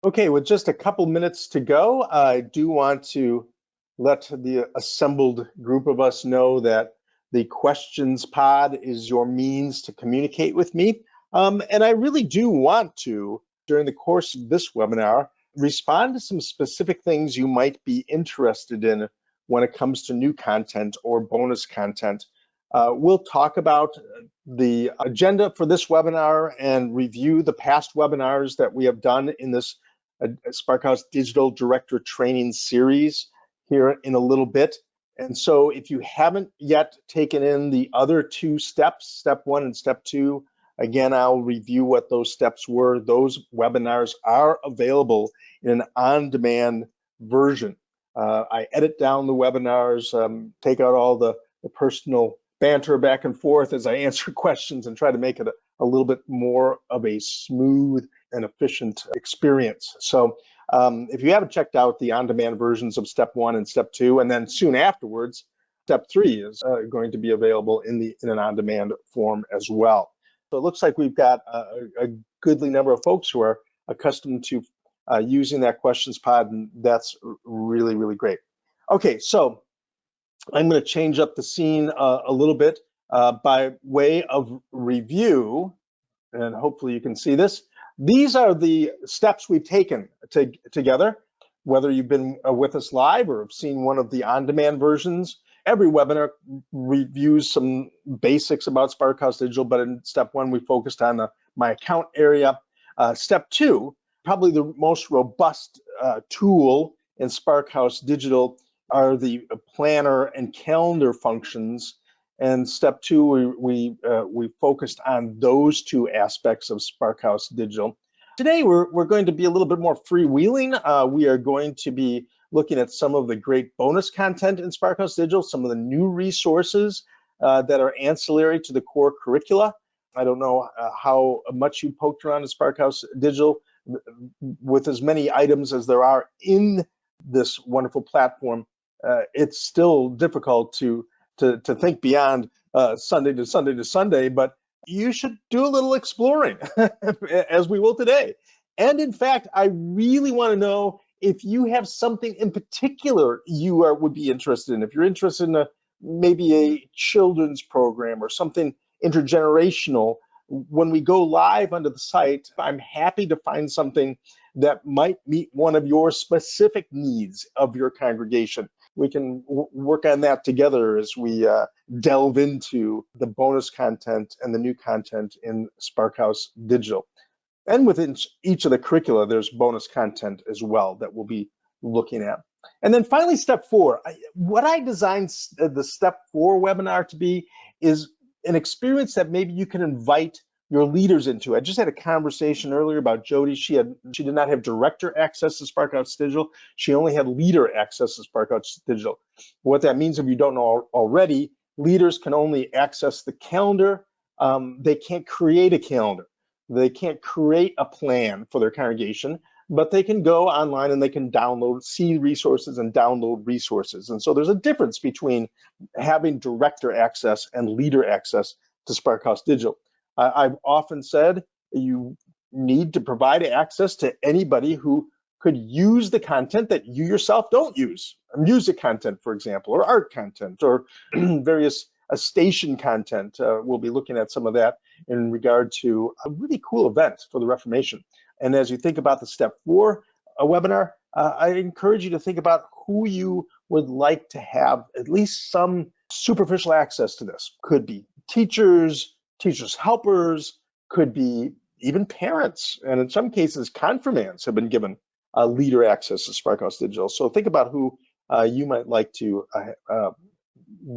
Okay, with just a couple minutes to go, I do want to let the assembled group of us know that the questions pod is your means to communicate with me. And I really do want to, during the course of this webinar, respond to some specific things you might be interested in when it comes to new content or bonus content. We'll talk about the agenda for this webinar and review the past webinars that we have done in this Sparkhouse Digital Director Training series here in a little bit. And so if you haven't yet taken in the other two steps, step 1 and step 2, again, I'll review what those steps were. Those webinars are available in an on-demand version. I edit down the webinars, take out all the personal banter back and forth as I answer questions and try to make it a little bit more of a smooth and efficient experience. So if you haven't checked out the on-demand versions of step 1 and step 2, and then soon afterwards, step 3 is going to be available in an on-demand form as well. So it looks like we've got a goodly number of folks who are accustomed to using that questions pod, and that's really, really great. Okay, so I'm going to change up the scene a little bit by way of review, and hopefully you can see this. These are the steps we've taken together, whether you've been with us live or have seen one of the on-demand versions. Every webinar reviews some basics about Sparkhouse Digital, but in step 1, we focused on the My Account area. Step 2, probably the most robust tool in Sparkhouse Digital are the planner and calendar functions. And step 2, we focused on those two aspects of Sparkhouse Digital. Today, we're going to be a little bit more freewheeling. We are going to be looking at some of the great bonus content in Sparkhouse Digital, some of the new resources that are ancillary to the core curricula. I don't know how much you poked around in Sparkhouse Digital with as many items as there are in this wonderful platform. It's still difficult to think beyond Sunday to Sunday to Sunday, but you should do a little exploring as we will today. And in fact, I really want to know if you have something in particular you would be interested in. If you're interested in maybe a children's program or something intergenerational, when we go live onto the site, I'm happy to find something that might meet one of your specific needs of your congregation. We can work on that together as we delve into the bonus content and the new content in Sparkhouse Digital. And within each of the curricula, there's bonus content as well that we'll be looking at. And then finally, step 4. What I designed the step 4 webinar to be is an experience that maybe you can invite your leaders into. I just had a conversation earlier about Jody. She did not have director access to Sparkhouse Digital. She only had leader access to Sparkhouse Digital. What that means, if you don't know already, leaders can only access the calendar. They can't create a calendar. They can't create a plan for their congregation, but they can go online and they can see resources and download resources. And so there's a difference between having director access and leader access to Sparkhouse Digital. I've often said you need to provide access to anybody who could use the content that you yourself don't use. Music content, for example, or art content, or various station content. We'll be looking at some of that in regard to a really cool event for the Reformation. And as you think about the step 4 webinar, I encourage you to think about who you would like to have at least some superficial access to this. Could be teachers helpers, could be even parents, and in some cases, confirmands have been given leader access to Sparkhouse Digital. So think about who you might like to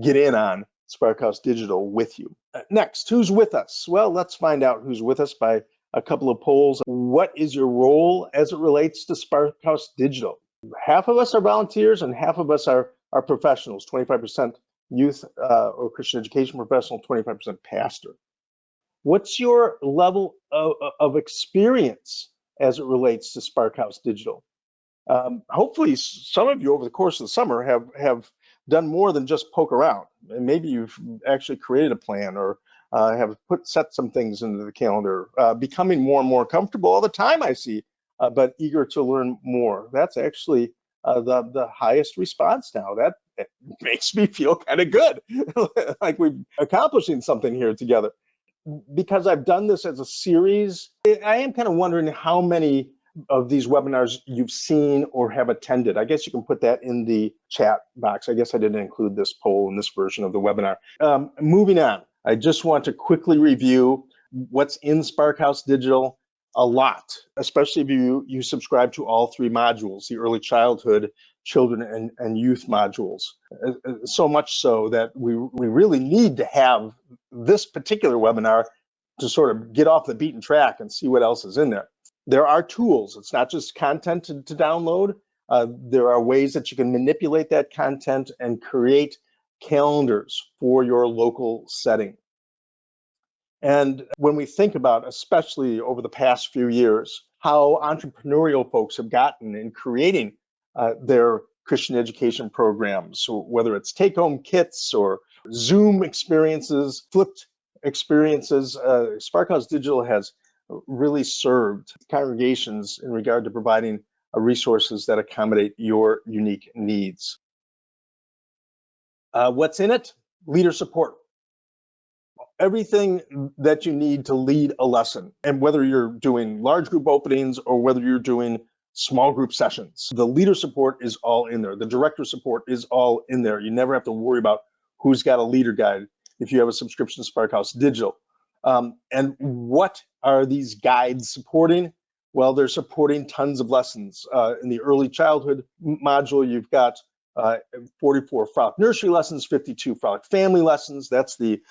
get in on Sparkhouse Digital with you. Next, who's with us? Well, let's find out who's with us by a couple of polls. What is your role as it relates to Sparkhouse Digital? Half of us are volunteers and half of us are professionals, 25% youth or Christian education professional, 25% pastor. What's your level of experience as it relates to Sparkhouse Digital? Hopefully some of you over the course of the summer have done more than just poke around. And maybe you've actually created a plan or have set some things into the calendar, becoming more and more comfortable all the time. I see but eager to learn more. That's actually the highest response now. That makes me feel kind of good, like we're accomplishing something here together. Because I've done this as a series, I am kind of wondering how many of these webinars you've seen or have attended. I guess you can put that in the chat box. I guess I didn't include this poll in this version of the webinar. Moving on, I just want to quickly review what's in Sparkhouse Digital. A lot, especially if you subscribe to all three modules, the early childhood, children, and youth modules. So much so that we really need to have this particular webinar to sort of get off the beaten track and see what else is in there. There are tools. It's not just content to download. There are ways that you can manipulate that content and create calendars for your local setting. And when we think about, especially over the past few years, how entrepreneurial folks have gotten in creating their Christian education programs, so whether it's take-home kits or Zoom experiences, flipped experiences, Sparkhouse Digital has really served congregations in regard to providing resources that accommodate your unique needs. What's in it? Leader support. Everything that you need to lead a lesson, and whether you're doing large group openings or whether you're doing small group sessions, the leader support is all in there. The director support is all in there. You never have to worry about who's got a leader guide if you have a subscription to Sparkhouse Digital. And what are these guides supporting? Well, they're supporting tons of lessons. In the early childhood module, you've got 44 Frolic nursery lessons, 52 Frolic family lessons. That's the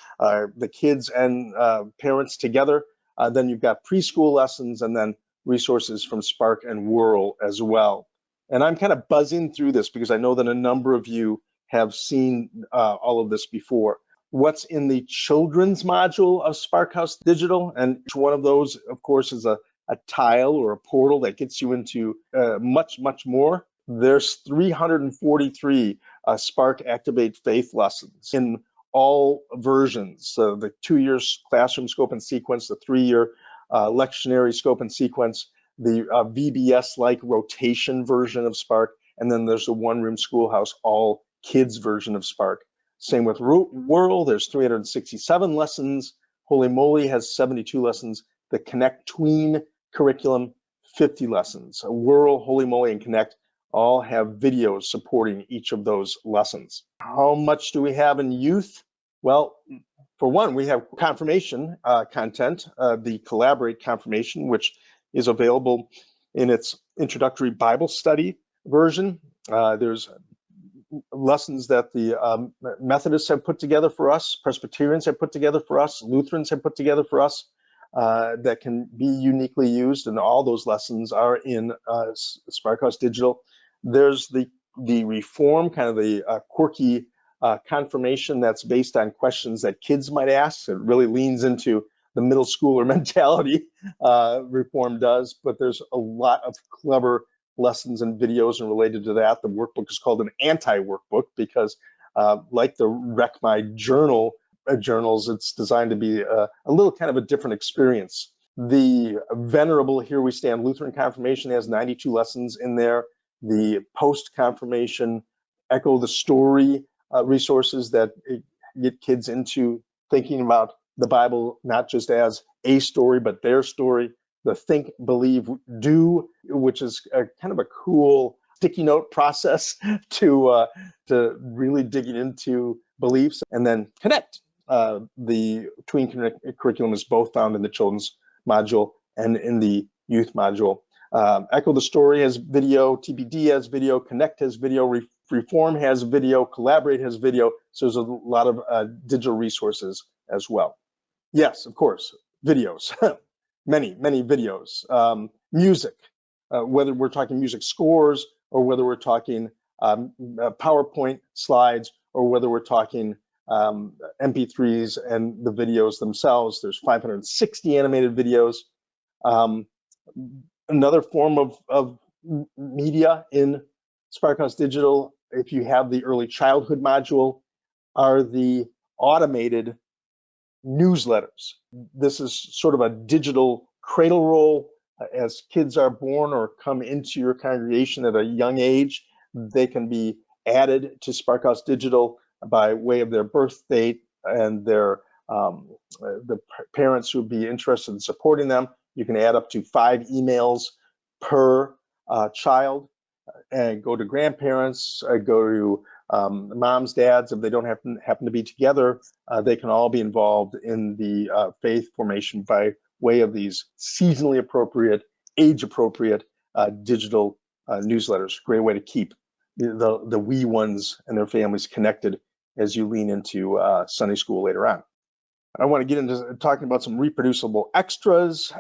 kids and parents together. Then you've got preschool lessons, and then resources from Spark and Whirl as well. And I'm kind of buzzing through this because I know that a number of you have seen all of this before. What's in the children's module of Sparkhouse Digital? And each one of those, of course, is a tile or a portal that gets you into much, much more. There's 343 Spark Activate Faith lessons in all versions. So the 2-year classroom scope and sequence, the 3-year lectionary scope and sequence, the VBS-like rotation version of Spark, and then there's the one-room schoolhouse all kids version of Spark. Same with Whirl, there's 367 lessons. Holy Moly has 72 lessons. The Connect Tween curriculum, 50 lessons. Whirl, Holy Moly, and Connect all have videos supporting each of those lessons. How much do we have in youth? Well, for one, we have confirmation content, the Collaborate confirmation, which is available in its introductory Bible study version. There's lessons that the Methodists have put together for us, Presbyterians have put together for us, Lutherans have put together for us, that can be uniquely used, and all those lessons are in Sparkhouse Digital. There's the Reform, kind of the quirky confirmation that's based on questions that kids might ask. It really leans into the middle schooler mentality, Reform does, but there's a lot of clever lessons and videos and related to that. The workbook is called an anti-workbook because like the Wreck My Journal journals, it's designed to be a little kind of a different experience. The venerable Here We Stand Lutheran confirmation has 92 lessons in there. The post-confirmation Echo the Story resources that get kids into thinking about the Bible not just as a story, but their story. The Think, Believe, Do, which is kind of a cool sticky note process to really digging into beliefs. And then Connect. The Tween curriculum is both found in the children's module and in the youth module. Echo the Story has video, TBD has video, Connect has video, Reform has video, Collaborate has video. So there's a lot of digital resources as well. Yes, of course, videos, many videos. Music, whether we're talking music scores or whether we're talking PowerPoint slides or whether we're talking MP3s and the videos themselves. There's 560 animated videos. Another form of media in Sparkhouse Digital, if you have the early childhood module, are the automated newsletters. This is sort of a digital cradle roll As kids are born or come into your congregation at a young age, they can be added to Sparkhouse Digital by way of their birth date and their the parents who would be interested in supporting them. You can add up to 5 emails per child, and go to grandparents, go to moms, dads. If they don't happen to be together, they can all be involved in the faith formation by way of these seasonally appropriate, age appropriate digital newsletters. Great way to keep the wee ones and their families connected as you lean into Sunday school later on. I want to get into talking about some reproducible extras,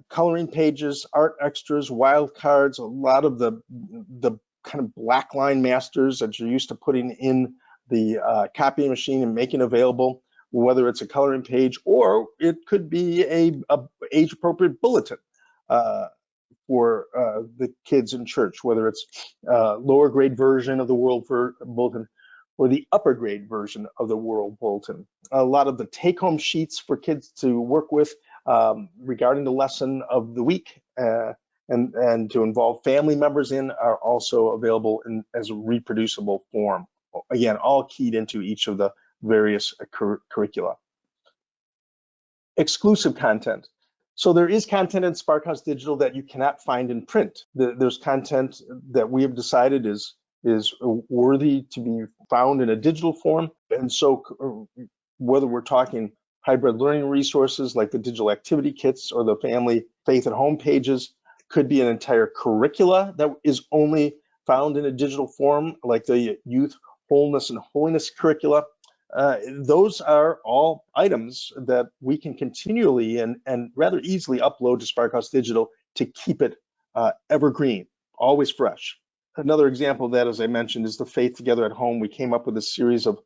coloring pages, art extras, wildcards, a lot of the kind of black line masters that you're used to putting in the copying machine and making available, whether it's a coloring page or it could be a age-appropriate bulletin for the kids in church, whether it's lower grade version of the World Bulletin or the upper grade version of the World Bulletin. A lot of the take-home sheets for kids to work with regarding the lesson of the week and to involve family members in are also available as a reproducible form. Again, all keyed into each of the various curricula. Exclusive content. So there is content in Sparkhouse Digital that you cannot find in print. There's content that we have decided is worthy to be found in a digital form. And so whether we're talking hybrid learning resources like the digital activity kits or the family faith at home pages, could be an entire curricula that is only found in a digital form, like the youth wholeness and holiness curricula. Those are all items that we can continually and rather easily upload to Sparkhouse Digital to keep it evergreen, always fresh. Another example of that, as I mentioned, is the Faith Together at Home. We came up with a series of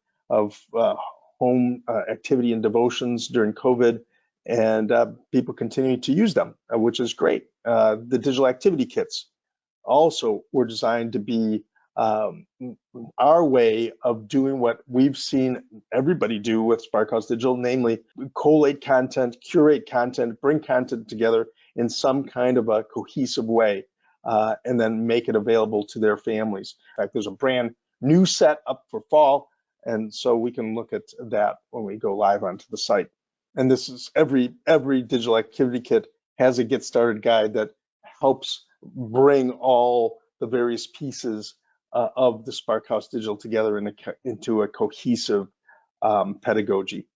home activity and devotions during COVID, and people continue to use them, which is great. The digital activity kits also were designed to be our way of doing what we've seen everybody do with Sparkhouse Digital, namely collate content, curate content, bring content together in some kind of a cohesive way. And then make it available to their families. In fact, there's a brand new set up for fall, and so we can look at that when we go live onto the site. And this is every digital activity kit has a get started guide that helps bring all the various pieces of the Sparkhouse Digital together into a cohesive pedagogy.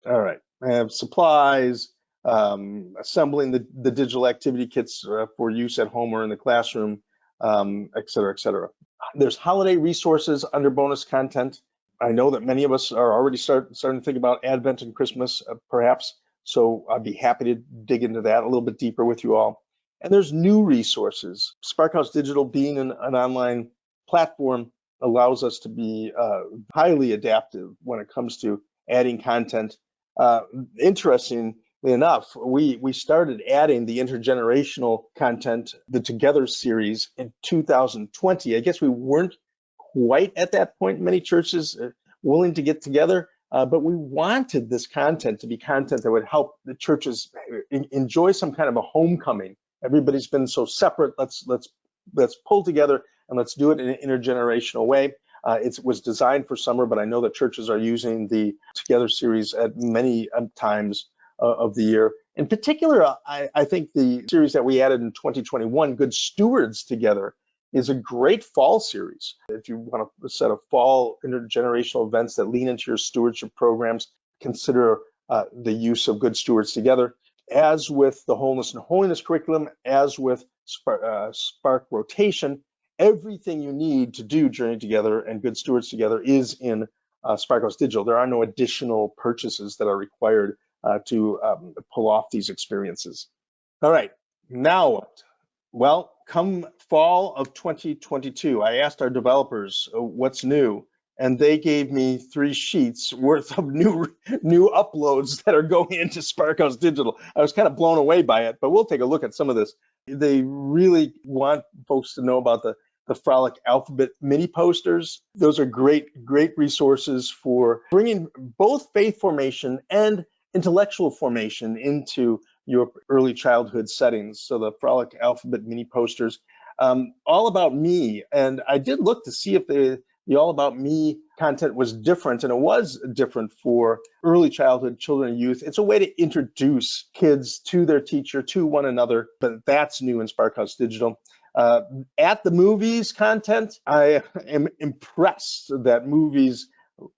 All right, I have supplies. Assembling the digital activity kits for use at home or in the classroom, et cetera, et cetera. There's holiday resources under bonus content. I know that many of us are already starting to think about Advent and Christmas, perhaps, so I'd be happy to dig into that a little bit deeper with you all. And there's new resources. Sparkhouse Digital, being an online platform, allows us to be highly adaptive when it comes to adding content. Interestingly enough, we started adding the intergenerational content, the Together series, in 2020. I guess we weren't quite at that point in many churches willing to get together, but we wanted this content to be content that would help the churches enjoy some kind of a homecoming. Everybody's been so separate. Let's pull together and let's do it in an intergenerational way. It was designed for summer, but I know that churches are using the Together series at many times of the year. In particular, I think the series that we added in 2021, Good Stewards Together, is a great fall series. If you want a set of fall intergenerational events that lean into your stewardship programs, consider the use of Good Stewards Together. As with the Wholeness and Holiness curriculum, as with Spark Rotation, everything you need to do Journey Together and Good Stewards Together is in Sparkhouse Digital. There are no additional purchases that are required to pull off these experiences. All right, now what? Well, come fall of 2022, I asked our developers what's new, and they gave me 3 sheets worth of new uploads that are going into Sparkhouse Digital. I was kind of blown away by it, but we'll take a look at some of this. They really want folks to know about the Frolic Alphabet mini posters. Those are great resources for bringing both faith formation and intellectual formation into your early childhood settings. So the Frolic Alphabet mini posters, all about me. And I did look to see if the All About Me content was different, and it was different for early childhood children and youth. It's a way to introduce kids to their teacher, to one another, but that's new in Sparkhouse Digital. At the movies content, I am impressed that movies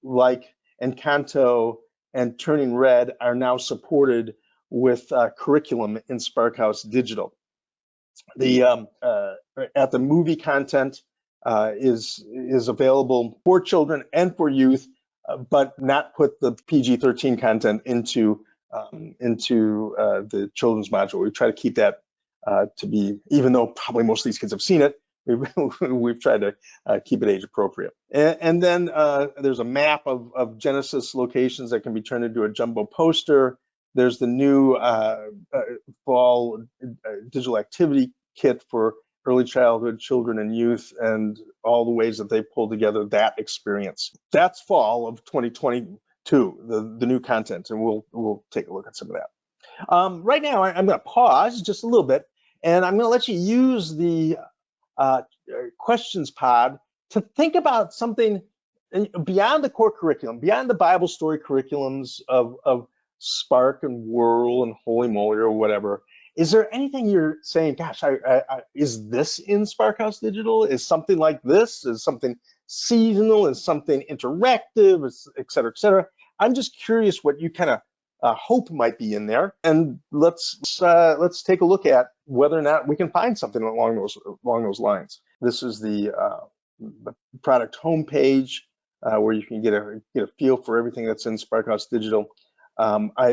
like Encanto and Turning Red are now supported with curriculum in Sparkhouse Digital. The at the movie content is available for children and for youth, but not put the PG-13 content into the children's module. We try to keep that to be, even though probably most of these kids have seen it, we've tried to keep it age appropriate. And then there's a map of Genesis locations that can be turned into a jumbo poster. There's the new fall digital activity kit for early childhood children and youth, and all the ways that they pull together that experience. That's fall of 2022, the new content, and we'll take a look at some of that. Right now, I'm going to pause just a little bit, and I'm going to let you use the questions pod to think about something beyond the core curriculum, beyond the Bible story curriculums of Spark and Whirl and Holy Moly or whatever. Is there anything you're saying, gosh, is this in Sparkhouse Digital? Is something like this? Is something seasonal? Is something interactive? Et cetera, et cetera. I'm just curious what you kind of hope might be in there, and let's take a look at whether or not we can find something along those lines. This is the product homepage where you can get a feel for everything that's in Sparkhouse Digital.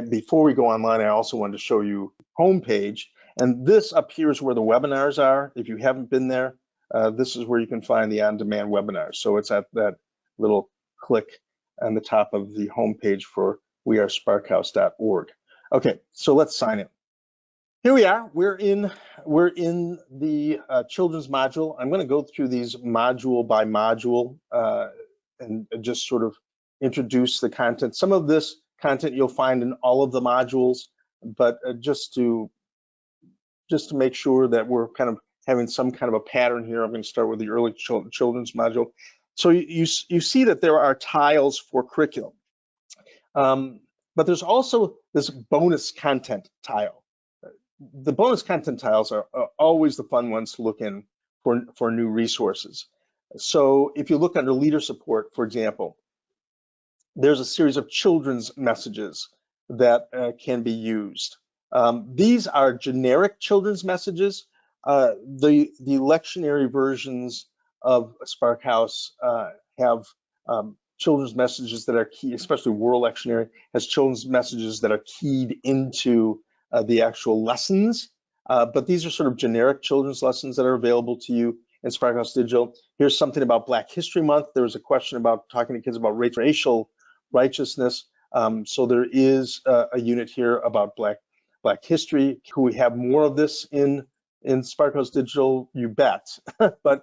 Before we go online, I also wanted to show you homepage, and this up here is where the webinars are. If you haven't been there, this is where you can find the on-demand webinars. So it's at that little click on the top of the homepage for wearesparkhouse.org. Okay, so let's sign in. Here we are. We're in the children's module. I'm going to go through these module by module and just sort of introduce the content. Some of this content you'll find in all of the modules, but just to make sure that we're kind of having some kind of a pattern here, I'm going to start with the early children's module. So you see that there are tiles for curriculum, but there's also this bonus content tile. The bonus content tiles are always the fun ones to look in for new resources. So if you look under leader support, for example, there's a series of children's messages that can be used. These are generic children's messages. The lectionary versions of Sparkhouse have children's messages that are key, especially World Lectionary has children's messages that are keyed into the actual lessons. But these are sort of generic children's lessons that are available to you in Sparkhouse Digital. Here's something about Black History Month. There was a question about talking to kids about racial righteousness. So there is a unit here about Black history. Could we have more of this in Sparkhouse Digital? You bet. But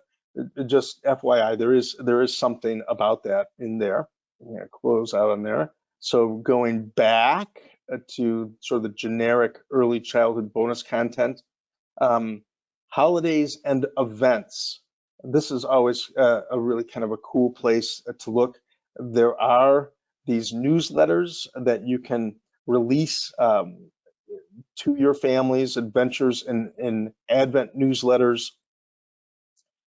just FYI, there is something about that in there. I'm gonna close out on there. So going back to sort of the generic early childhood bonus content, holidays and events. This is always a really kind of a cool place to look. There are these newsletters that you can release to your families, adventures in Advent newsletters.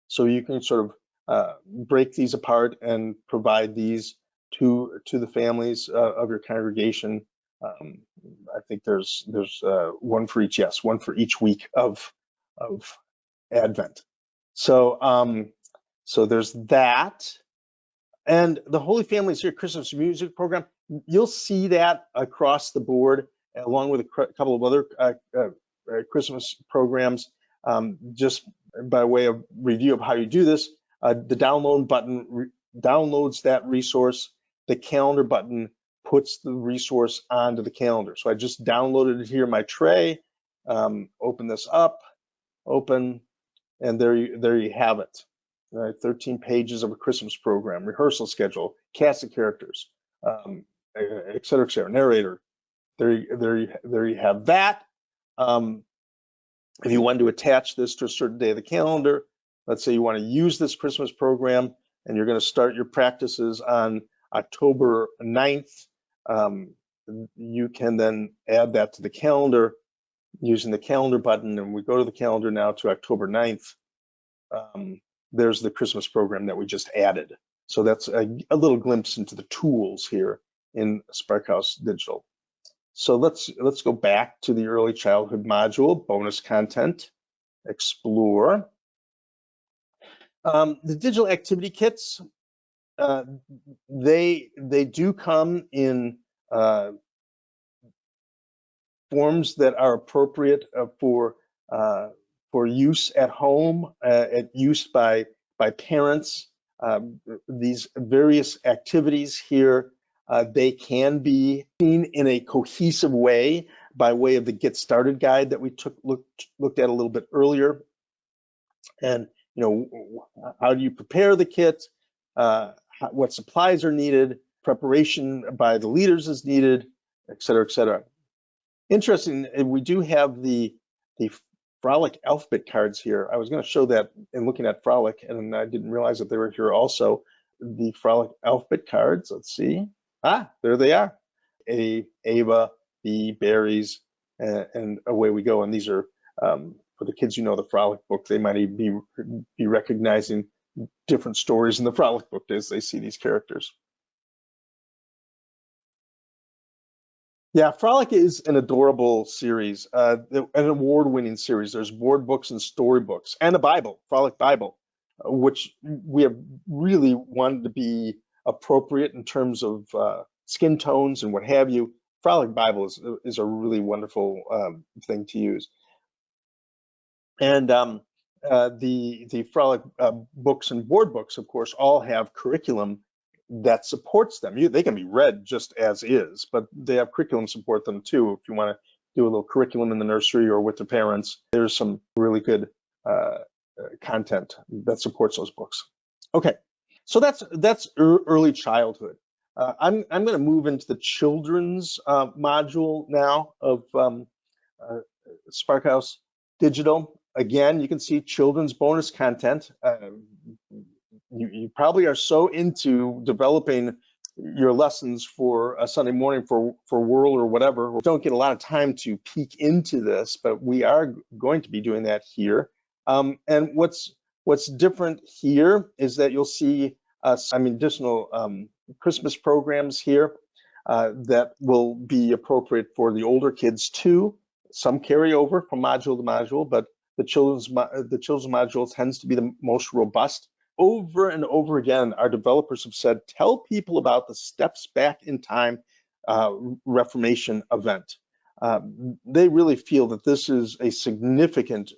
So you can sort of break these apart and provide these to the families of your congregation. I think there's one for each, yes, one for each week of Advent. So so there's that. And the Holy Family's Here Christmas Music Program, you'll see that across the board, along with a couple of other Christmas programs. Just by way of review of how you do this, the download button downloads that resource. The calendar button puts the resource onto the calendar. So I just downloaded it here in my tray. Open this up, open, and there you have it. All right, 13 pages of a Christmas program, rehearsal schedule, cast of characters, et cetera, narrator. There you have that. If you wanted to attach this to a certain day of the calendar, let's say you want to use this Christmas program and you're going to start your practices on October 9th, you can then add that to the calendar using the calendar button, and we go to the calendar now to October 9th. There's the Christmas program that we just added. So that's a little glimpse into the tools here in Sparkhouse Digital. So let's go back to the early childhood module, bonus content, explore. The digital activity kits, they do come in forms that are appropriate for use at home, at use by parents. These various activities here, they can be seen in a cohesive way by way of the Get Started guide that we looked at a little bit earlier. And how do you prepare the kit? What supplies are needed? Preparation by the leaders is needed, et cetera, et cetera. Interesting, we do have the Frolic alphabet cards here. I was going to show that in looking at Frolic, and I didn't realize that they were here also. The Frolic alphabet cards, let's see. There they are. A, Ava, B, berries, and away we go. And these are, for the kids who know the Frolic book, they might even be recognizing different stories in the Frolic book as they see these characters. Yeah, Frolic is an adorable series, an award-winning series. There's board books and storybooks, and a Bible, Frolic Bible, which we have really wanted to be appropriate in terms of skin tones and what have you. Frolic Bible is a really wonderful thing to use. And the Frolic books and board books, of course, all have curriculum that supports them. They can be read just as is, but they have curriculum support them too. If you want to do a little curriculum in the nursery or with the parents, there's some really good content that supports those books. Okay, so that's early childhood. I'm going to move into the children's module now of Sparkhouse Digital. Again, you can see children's bonus content. You probably are so into developing your lessons for a Sunday morning for World or whatever. We don't get a lot of time to peek into this, but we are going to be doing that here. And what's different here is that you'll see additional Christmas programs here that will be appropriate for the older kids too. Some carry over from module to module, but the children's module tends to be the most robust. Over and over again, our developers have said, tell people about the Steps Back in Time Reformation event. They really feel that this is a significant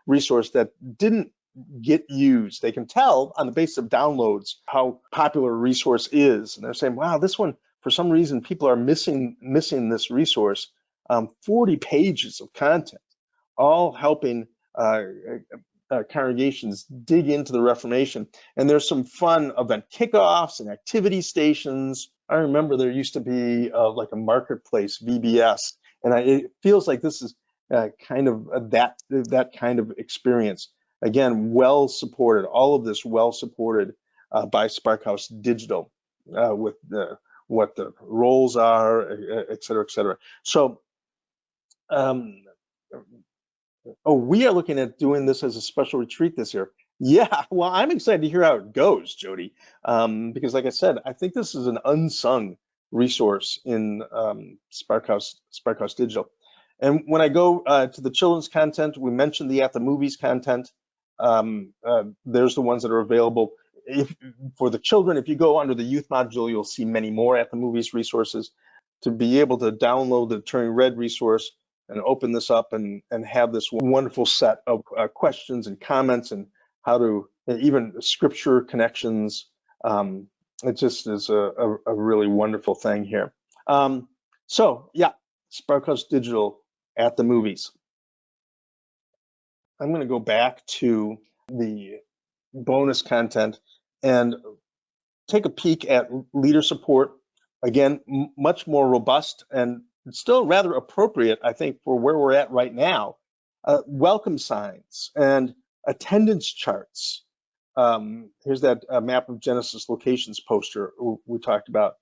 resource that didn't get used. They can tell on the basis of downloads how popular a resource is. And they're saying, wow, this one, for some reason, people are missing this resource. 40 pages of content, all helping congregations dig into the Reformation. And there's some fun event kickoffs and activity stations. I remember there used to be like a marketplace, VBS, and it feels like this is kind of that kind of experience. Again, well supported, all of this well supported by Sparkhouse Digital with what the roles are, et cetera, et cetera. So, we are looking at doing this as a special retreat this year. Yeah, well, I'm excited to hear how it goes, Jody, because like I said, I think this is an unsung resource in Sparkhouse Digital. And when I go to the children's content, we mentioned the At the Movies content. There's the ones that are available. For the children, if you go under the youth module, you'll see many more At the Movies resources. To be able to download the Turning Red resource and open this up and have this wonderful set of questions and comments and how to even scripture connections. It just is a really wonderful thing here. So yeah, Sparkhouse Digital At the Movies. I'm going to go back to the bonus content and take a peek at leader support. Again, much more robust and it's still rather appropriate, I think, for where we're at right now. Welcome signs and attendance charts. Here's that map of Genesis locations poster we talked about.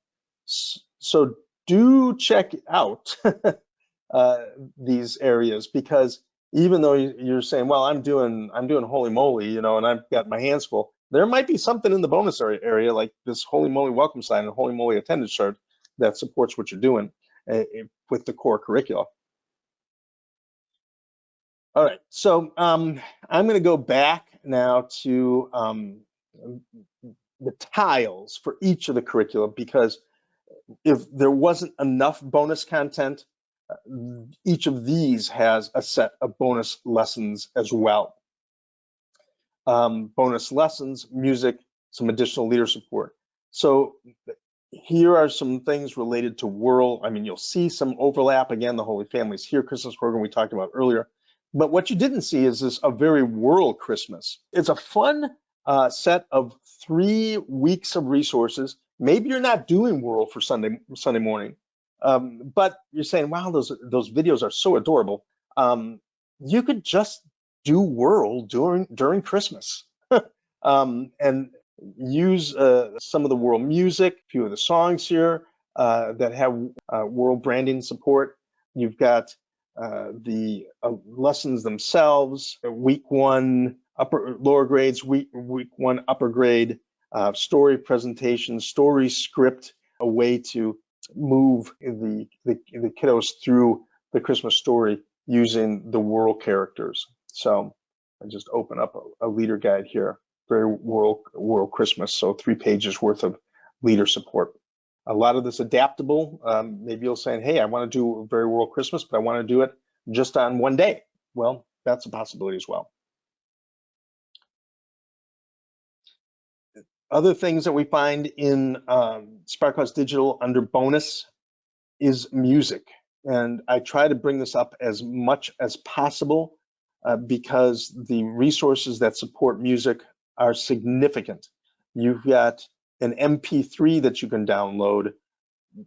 So do check out these areas, because even though you're saying, well, I'm doing holy moly, and I've got my hands full, there might be something in the bonus area like this holy moly welcome sign and holy moly attendance chart that supports what you're doing with the core curricula. All right, so I'm going to go back now to the tiles for each of the curricula, because if there wasn't enough bonus content, each of these has a set of bonus lessons as well. Bonus lessons, music, some additional leader support. So here are some things related to Whirl. I mean, you'll see some overlap. Again, the Holy Family's Here Christmas program we talked about earlier. But what you didn't see is this a very Whirl Christmas. It's a fun set of 3 weeks of resources. Maybe you're not doing Whirl for Sunday morning, but you're saying, wow, those videos are so adorable. You could just do Whirl during Christmas and use some of the Whirl music, a few of the songs here that have Whirl branding support. You've got the lessons themselves, week 1 lower grades, week 1 upper grade, story presentation, story script, a way to move the kiddos through the Christmas story using the Whirl characters. So I just open up a leader guide here, very Whirl Christmas, so 3 pages worth of leader support. A lot of this adaptable. Maybe you'll say, hey, I want to do a very Whirl Christmas, but I want to do it just on one day. Well, that's a possibility as well. Other things that we find in Sparkhouse Digital under bonus is music. And I try to bring this up as much as possible because the resources that support music are significant. You've got an MP3 that you can download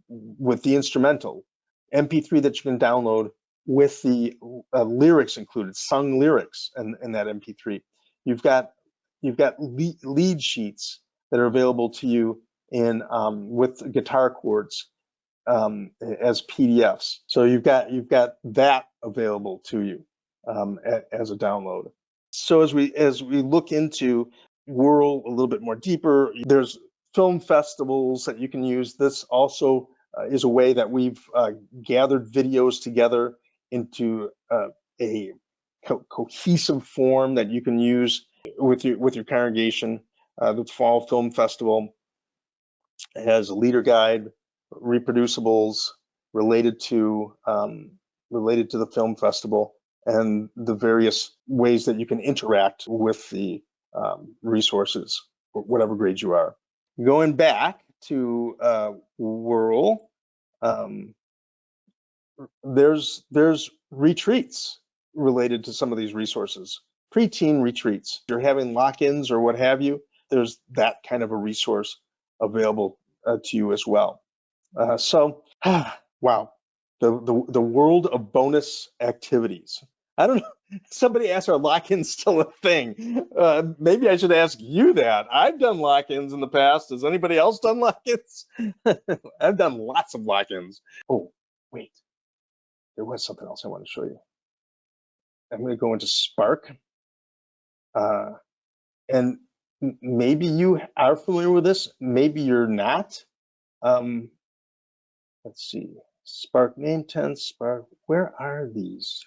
with the instrumental, MP3 that you can download with the lyrics included, sung lyrics in that MP3. You've got lead sheets that are available to you in with guitar chords as PDFs. So you've got that available to you as a download. So as we look into Whirl a little bit more deeper, there's film festivals that you can use. This also is a way that we've gathered videos together into a cohesive form that you can use with your congregation. The Fall Film Festival has a leader guide, reproducibles related to the film festival, and the various ways that you can interact with the resources, whatever grade you are. Going back to Whirl, there's retreats related to some of these resources. Preteen retreats. If you're having lock-ins or what have you, there's that kind of a resource available to you as well. So, wow, the world of bonus activities. I don't know. Somebody asked, are lock-ins still a thing? Maybe I should ask you that. I've done lock-ins in the past. Has anybody else done lock-ins? I've done lots of lock-ins. Oh, wait. There was something else I want to show you. I'm going to go into Spark. And maybe you are familiar with this. Maybe you're not. Let's see. Spark name 10, Spark. Where are these?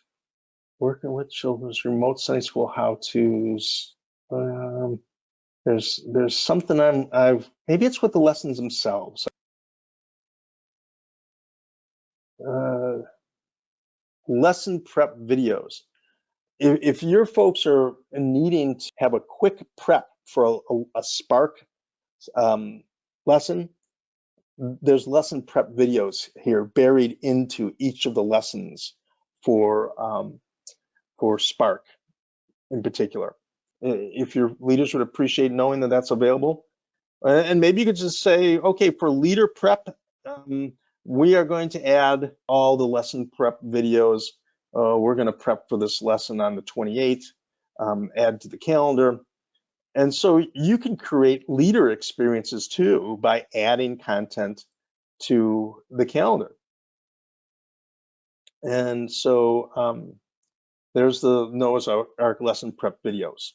Working with children's remote Sunday school how-tos. There's something maybe it's with the lessons themselves. Lesson prep videos. If your folks are needing to have a quick prep for a Spark lesson, there's lesson prep videos here buried into each of the lessons for Spark in particular. If your leaders would appreciate knowing that that's available, and maybe you could just say, okay, for leader prep, we are going to add all the lesson prep videos. We're going to prep for this lesson on the 28th, add to the calendar. And so you can create leader experiences too by adding content to the calendar. And so there's the Noah's Ark lesson prep videos.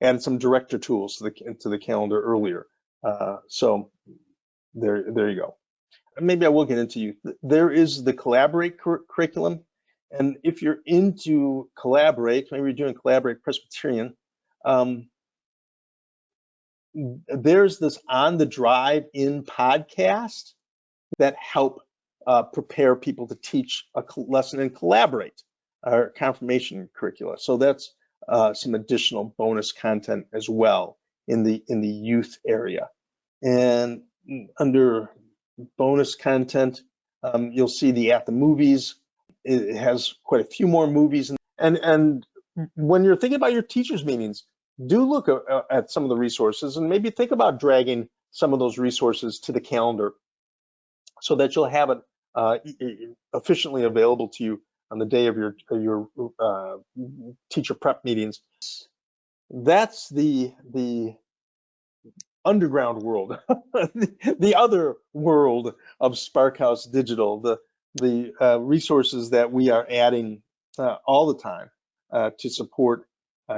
Added some director tools to the calendar earlier. So there you go. Maybe I will get into you. There is the Collaborate curriculum. And if you're into Collaborate, maybe you're doing Collaborate Presbyterian, there's this On the Drive In podcast that help prepare people to teach a lesson in Collaborate, or confirmation curricula. So that's some additional bonus content as well in the youth area. And under bonus content, you'll see the At the Movies. It has quite a few more movies. And when you're thinking about your teachers' meetings, do look at some of the resources and maybe think about dragging some of those resources to the calendar so that you'll have it efficiently available to you on the day of your teacher prep meetings. That's the underground world, the other world of Sparkhouse Digital, the resources that we are adding all the time to support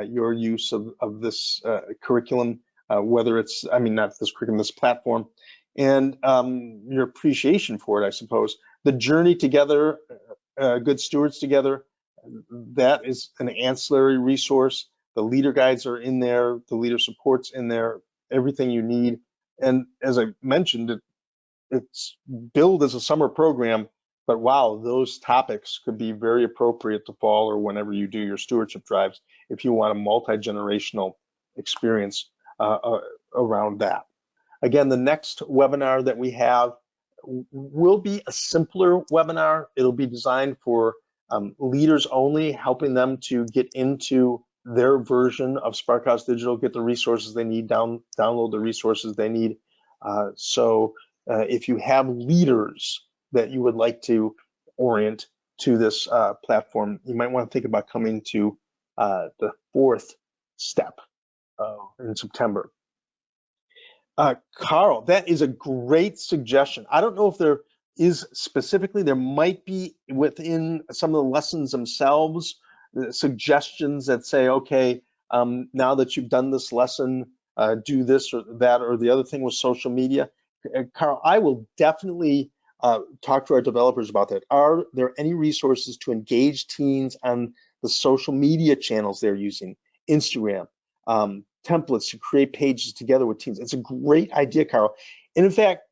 your use of this curriculum, whether it's, not this curriculum, this platform, and your appreciation for it, I suppose. The Journey Together, Good Stewards Together, that is an ancillary resource. The leader guides are in there, the leader support's in there, everything you need. And as I mentioned, it's billed as a summer program, but wow, those topics could be very appropriate to fall or whenever you do your stewardship drives if you want a multi-generational experience around that. Again, the next webinar that we have will be a simpler webinar. It'll be designed for leaders only, helping them to get into their version of Sparkhouse Digital, get the resources they need, download the resources they need. So if you have leaders that you would like to orient to this platform, you might want to think about coming to the 4th step in September. Carl, that is a great suggestion. I don't know if there is specifically, there might be within some of the lessons themselves, suggestions that say, okay, now that you've done this lesson, do this or that or the other thing with social media. Carl, I will definitely talk to our developers about that. Are there any resources to engage teens on the social media channels they're using? Instagram, templates to create pages together with teens. It's a great idea, Carl. And in fact,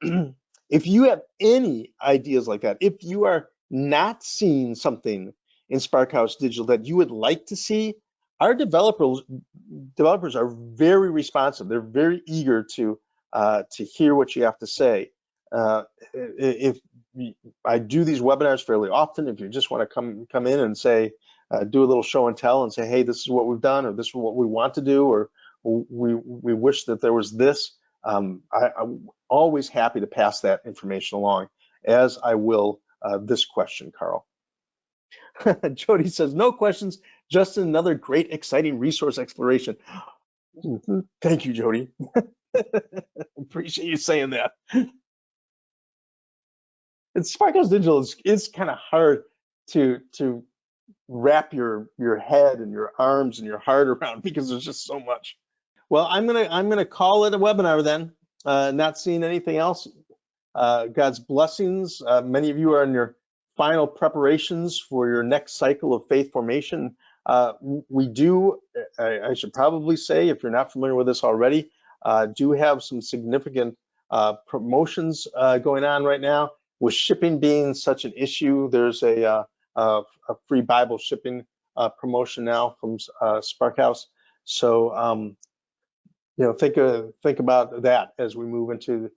if you have any ideas like that, if you are not seeing something in Sparkhouse Digital that you would like to see, our developers are very responsive. They're very eager to hear what you have to say. If I do these webinars fairly often, if you just want to come in and say, do a little show and tell and say, hey, this is what we've done, or this is what we want to do, or we wish that there was this, I'm always happy to pass that information along, as I will this question, Carl. Jody says, no questions, just another great, exciting resource exploration. Thank you, Jody. Appreciate you saying that. And Sparkhouse Digital is kind of hard to wrap your head and your arms and your heart around because there's just so much. Well, I'm gonna call it a webinar then. Not seeing anything else. God's blessings. Many of you are in your final preparations for your next cycle of faith formation. We do, I should probably say, if you're not familiar with this already, do have some significant promotions going on right now. With shipping being such an issue, there's a free Bible shipping promotion now from Sparkhouse. So think about that as we move into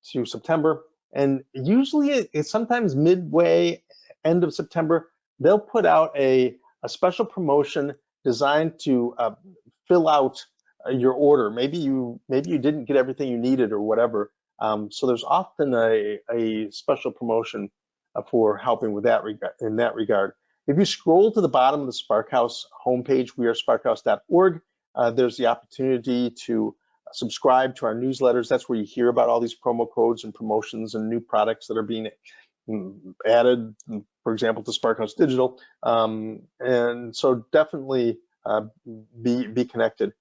September. And usually it's sometimes midway, end of September, they'll put out a special promotion designed to fill out your order. Maybe you didn't get everything you needed or whatever. So there's often a special promotion for helping with that in that regard. If you scroll to the bottom of the Sparkhouse homepage, wearesparkhouse.org, there's the opportunity to subscribe to our newsletters. That's where you hear about all these promo codes and promotions and new products that are being added, for example, to Sparkhouse Digital. And so definitely be connected.